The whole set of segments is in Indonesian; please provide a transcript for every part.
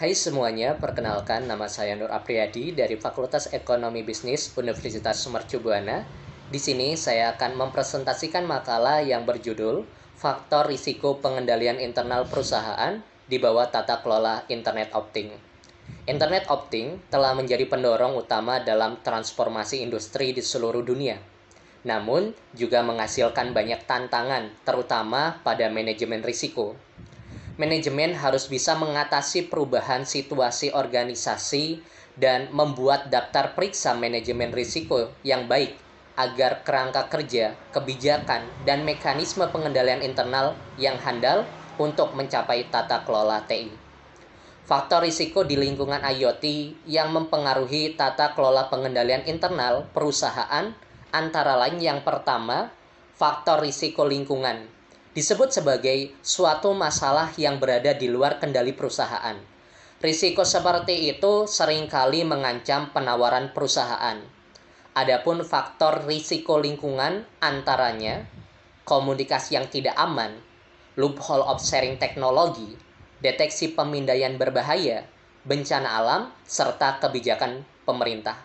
Hai semuanya, perkenalkan nama saya Nur Apriyadi dari Fakultas Ekonomi Bisnis Universitas Mercu Buana. Di sini saya akan mempresentasikan makalah yang berjudul Faktor Risiko Pengendalian Internal Perusahaan di bawah Tata Kelola Internet Opting. Internet Opting telah menjadi pendorong utama dalam transformasi industri di seluruh dunia. Namun, juga menghasilkan banyak tantangan, terutama pada manajemen risiko. Manajemen harus bisa mengatasi perubahan situasi organisasi dan membuat daftar periksa manajemen risiko yang baik agar kerangka kerja, kebijakan, dan mekanisme pengendalian internal yang handal untuk mencapai tata kelola TI. Faktor risiko di lingkungan IoT yang mempengaruhi tata kelola pengendalian internal perusahaan antara lain yang pertama, faktor risiko lingkungan. Disebut sebagai suatu masalah yang berada di luar kendali perusahaan. Risiko seperti itu seringkali mengancam penawaran perusahaan. Adapun faktor risiko lingkungan antaranya komunikasi yang tidak aman, loophole of sharing teknologi, deteksi pemindaian berbahaya, bencana alam, serta kebijakan pemerintah.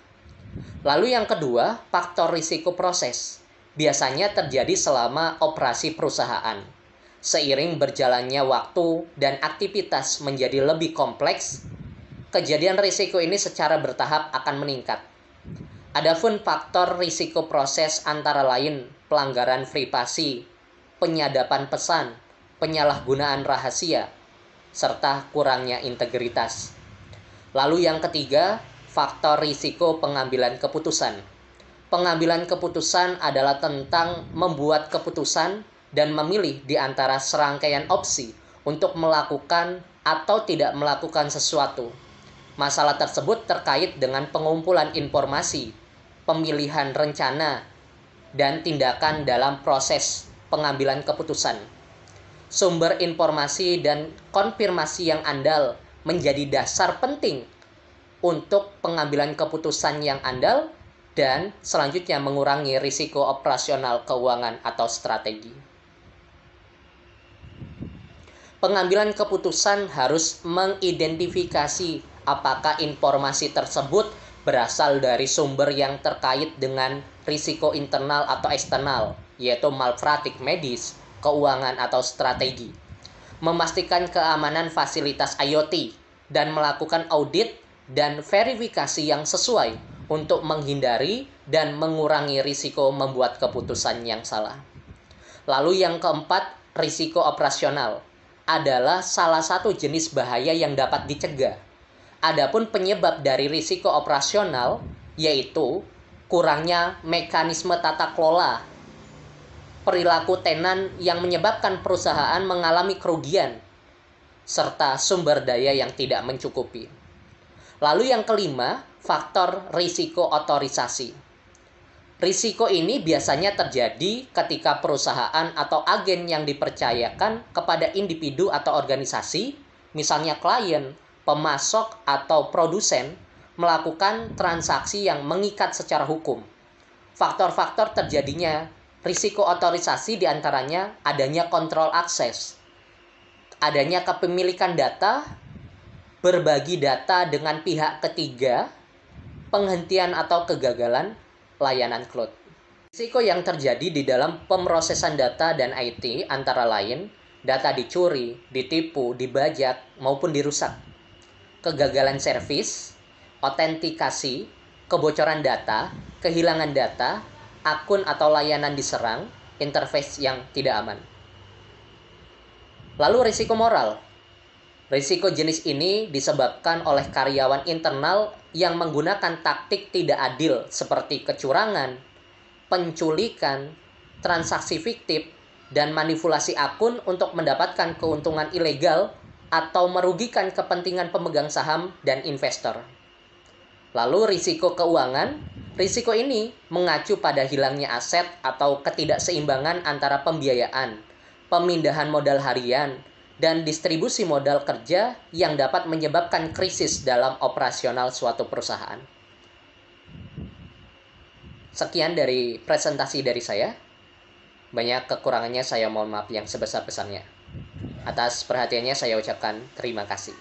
Lalu yang kedua, faktor risiko proses. Biasanya terjadi selama operasi perusahaan. Seiring berjalannya waktu dan aktivitas menjadi lebih kompleks, kejadian risiko ini secara bertahap akan meningkat. Adapun faktor risiko proses antara lain pelanggaran privasi, penyadapan pesan, penyalahgunaan rahasia, serta kurangnya integritas. Lalu yang ketiga, faktor risiko pengambilan keputusan. Pengambilan keputusan adalah tentang membuat keputusan dan memilih di antara serangkaian opsi untuk melakukan atau tidak melakukan sesuatu. Masalah tersebut terkait dengan pengumpulan informasi, pemilihan rencana, dan tindakan dalam proses pengambilan keputusan. Sumber informasi dan konfirmasi yang andal menjadi dasar penting untuk pengambilan keputusan yang andal dan selanjutnya mengurangi risiko operasional keuangan atau strategi. Pengambilan keputusan harus mengidentifikasi apakah informasi tersebut berasal dari sumber yang terkait dengan risiko internal atau eksternal, yaitu malpraktik medis, keuangan atau strategi. Memastikan keamanan fasilitas IoT dan melakukan audit dan verifikasi yang sesuai untuk menghindari dan mengurangi risiko membuat keputusan yang salah. Lalu yang keempat, risiko operasional adalah salah satu jenis bahaya yang dapat dicegah. Adapun penyebab dari risiko operasional yaitu kurangnya mekanisme tata kelola, perilaku tenan yang menyebabkan perusahaan mengalami kerugian, serta sumber daya yang tidak mencukupi. Lalu yang kelima, faktor risiko otorisasi. Risiko ini biasanya terjadi ketika perusahaan atau agen yang dipercayakan kepada individu atau organisasi, misalnya klien, pemasok, atau produsen, melakukan transaksi yang mengikat secara hukum. Faktor-faktor terjadinya risiko otorisasi diantaranya adanya kontrol akses, adanya kepemilikan data, berbagi data dengan pihak ketiga, penghentian atau kegagalan layanan cloud. Risiko yang terjadi di dalam pemrosesan data dan IT antara lain data dicuri, ditipu, dibajak, maupun dirusak. Kegagalan servis, autentikasi, kebocoran data, kehilangan data, akun atau layanan diserang, interface yang tidak aman. Lalu risiko moral. Risiko jenis ini disebabkan oleh karyawan internal yang menggunakan taktik tidak adil seperti kecurangan, penculikan, transaksi fiktif, dan manipulasi akun untuk mendapatkan keuntungan ilegal atau merugikan kepentingan pemegang saham dan investor. Lalu risiko keuangan. Risiko ini mengacu pada hilangnya aset atau ketidakseimbangan antara pembiayaan, pemindahan modal harian, dan distribusi modal kerja yang dapat menyebabkan krisis dalam operasional suatu perusahaan. Sekian dari presentasi dari saya. Banyak kekurangannya saya mohon maaf yang sebesar-besarnya. Atas perhatiannya saya ucapkan terima kasih.